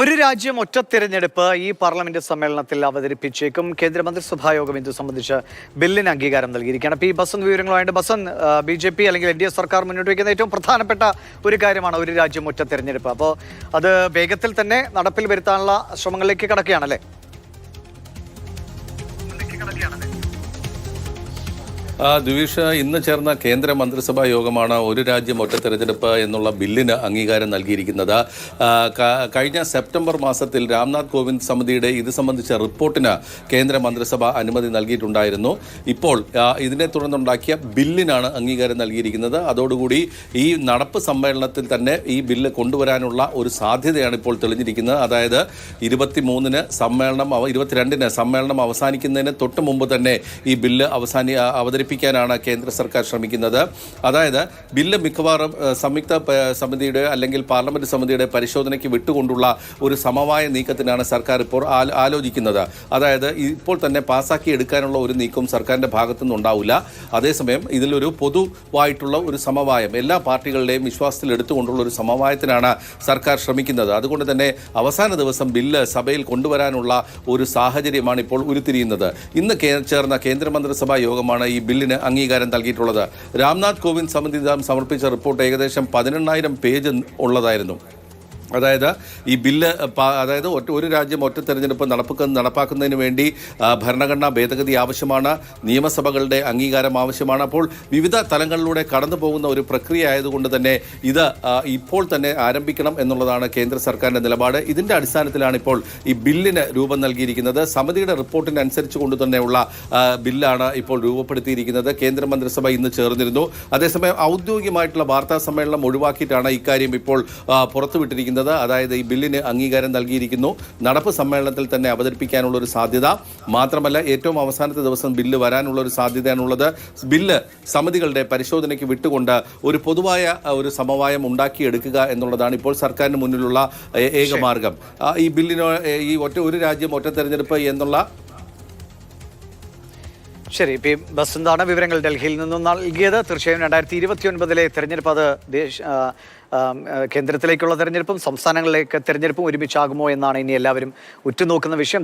ഒരു രാജ്യം ഒറ്റ തിരഞ്ഞെടുപ്പ് ഈ പാർലമെന്റ് സമ്മേളനത്തിൽ അവതരിപ്പിച്ചേക്കും. കേന്ദ്രമന്ത്രിസഭാ യോഗം ഇത് സംബന്ധിച്ച് ബില്ലിന് അംഗീകാരം നൽകിയിരിക്കുകയാണ്. അപ്പോൾ ഈ ബസന്ത് വിവരങ്ങളുമായിട്ട് ബസന്ത്, BJP അല്ലെങ്കിൽ NDA സർക്കാർ മുന്നോട്ട് വയ്ക്കുന്ന ഏറ്റവും പ്രധാനപ്പെട്ട ഒരു കാര്യമാണ് ഒരു രാജ്യം ഒറ്റ തിരഞ്ഞെടുപ്പ്. അപ്പോൾ അത് വേഗത്തിൽ തന്നെ നടപ്പിൽ വരുത്താനുള്ള ശ്രമങ്ങളിലേക്ക് കടക്കുകയാണല്ലേ? ദ്വിഷ ഇന്ന് ചേർന്ന കേന്ദ്ര മന്ത്രിസഭാ യോഗമാണ് ഒരു രാജ്യം ഒറ്റ തെരഞ്ഞെടുപ്പ് എന്നുള്ള ബില്ലിന് അംഗീകാരം നൽകിയിരിക്കുന്നത്. കഴിഞ്ഞ സെപ്റ്റംബർ മാസത്തിൽ രാംനാഥ് കോവിന്ദ് സമിതിയുടെ ഇത് സംബന്ധിച്ച റിപ്പോർട്ടിന് കേന്ദ്ര മന്ത്രിസഭ അനുമതി നൽകിയിട്ടുണ്ടായിരുന്നു. ഇപ്പോൾ ഇതിനെ തുടർന്നുണ്ടാക്കിയ ബില്ലിനാണ് അംഗീകാരം നൽകിയിരിക്കുന്നത്. അതോടുകൂടി ഈ നടപ്പ് സമ്മേളനത്തിൽ തന്നെ ഈ ബില്ല് കൊണ്ടുവരാനുള്ള ഒരു സാധ്യതയാണ് ഇപ്പോൾ തെളിഞ്ഞിരിക്കുന്നത്. അതായത് 23-ന് സമ്മേളനം 22-ന് സമ്മേളനം അവസാനിക്കുന്നതിന് തൊട്ട് മുമ്പ് തന്നെ ഈ ബില്ല് അവതരിപ്പിക്കാനാണ് കേന്ദ്ര സർക്കാർ ശ്രമിക്കുന്നത്. അതായത് ബില്ല് മിക്കവാറും സംയുക്ത സമിതിയുടെ അല്ലെങ്കിൽ പാർലമെന്റ് സമിതിയുടെ പരിശോധനയ്ക്ക് വിട്ടുകൊണ്ടുള്ള ഒരു സമവായ നീക്കത്തിനാണ് സർക്കാർ ഇപ്പോൾ ആലോചിക്കുന്നത്. അതായത് ഇപ്പോൾ തന്നെ പാസാക്കി എടുക്കാനുള്ള ഒരു നീക്കവും സർക്കാരിന്റെ ഭാഗത്തുനിന്ന് ഉണ്ടാവില്ല. അതേസമയം ഇതിലൊരു പൊതുവായിട്ടുള്ള ഒരു സമവായം എല്ലാ പാർട്ടികളുടെയും വിശ്വാസത്തിൽ എടുത്തുകൊണ്ടുള്ള ഒരു സമവായത്തിനാണ് സർക്കാർ ശ്രമിക്കുന്നത്. അതുകൊണ്ട് തന്നെ അവസാന ദിവസം ബില്ല് സഭയിൽ കൊണ്ടുവരാനുള്ള ഒരു സാഹചര്യമാണ് ഇപ്പോൾ ഉരുത്തിരിയുന്നത്. ഇന്ന് ചേർന്ന കേന്ദ്രമന്ത്രിസഭാ യോഗമാണ് ഈ ബില്ലിന് അംഗീകാരം നൽകിയിട്ടുള്ളത്. രാംനാഥ് കോവിന്ദ് സമിതി സമർപ്പിച്ച റിപ്പോർട്ട് ഏകദേശം 18,000 പേജ് ഉള്ളതായിരുന്നു. അതായത് ഈ ബില്ല് അതായത് ഒരു രാജ്യം ഒറ്റ തെരഞ്ഞെടുപ്പ് നടപ്പാക്കുന്നതിന് വേണ്ടി ഭരണഘടനാ ഭേദഗതി ആവശ്യമാണ്, നിയമസഭകളുടെ അംഗീകാരം ആവശ്യമാണ്. അപ്പോൾ വിവിധ തലങ്ങളിലൂടെ കടന്നു പോകുന്ന ഒരു പ്രക്രിയ ആയതുകൊണ്ട് തന്നെ ഇത് ഇപ്പോൾ തന്നെ ആരംഭിക്കണം എന്നുള്ളതാണ് കേന്ദ്ര സർക്കാരിൻ്റെ നിലപാട്. ഇതിൻ്റെ അടിസ്ഥാനത്തിലാണ് ഇപ്പോൾ ഈ ബില്ലിന് രൂപം നൽകിയിരിക്കുന്നത്. സമിതിയുടെ റിപ്പോർട്ടിന് അനുസരിച്ച് കൊണ്ട് തന്നെയുള്ള ബില്ലാണ് ഇപ്പോൾ രൂപപ്പെടുത്തിയിരിക്കുന്നത്. കേന്ദ്രമന്ത്രിസഭ ഇന്ന് ചേർന്നിരുന്നു. അതേസമയം ഔദ്യോഗികമായിട്ടുള്ള വാർത്താ സമ്മേളനം ഒഴിവാക്കിയിട്ടാണ് ഇക്കാര്യം ഇപ്പോൾ പുറത്തുവിട്ടിരിക്കുന്നത്. അതായത് ഈ ബില്ലിന് അംഗീകാരം നൽകിയിരിക്കുന്നു. നടപ്പ് സമ്മേളനത്തിൽ തന്നെ അവതരിപ്പിക്കാനുള്ള ഒരു സാധ്യത മാത്രമല്ല, ഏറ്റവും അവസാനത്തെ ദിവസം ബില്ല് വരാനുള്ള ഒരു സാധ്യതയാണുള്ളത്. ബില്ല് സമിതികളുടെ പരിശോധനയ്ക്ക് വിട്ടുകൊണ്ട് ഒരു പൊതുവായ ഒരു സമവായം ഉണ്ടാക്കിയെടുക്കുക എന്നുള്ളതാണ് ഇപ്പോൾ സർക്കാരിന് മുന്നിലുള്ള ഏക മാർഗം. ഈ ബില്ലിന് ഈ ഒരു രാജ്യം ഒറ്റ തെരഞ്ഞെടുപ്പ് എന്നുള്ള ശരി, പി ബസന്താണ് വിവരങ്ങൾ ഡൽഹിയിൽ നിന്നും നൽകിയത്. തീർച്ചയായും 2029-ലെ തെരഞ്ഞെടുപ്പ് അത് കേന്ദ്രത്തിലേക്കുള്ള തെരഞ്ഞെടുപ്പും സംസ്ഥാനങ്ങളിലേക്ക് തെരഞ്ഞെടുപ്പും ഒരുമിച്ചാകുമോ എന്നാണ് ഇനി എല്ലാവരും ഉറ്റുനോക്കുന്ന വിഷയം.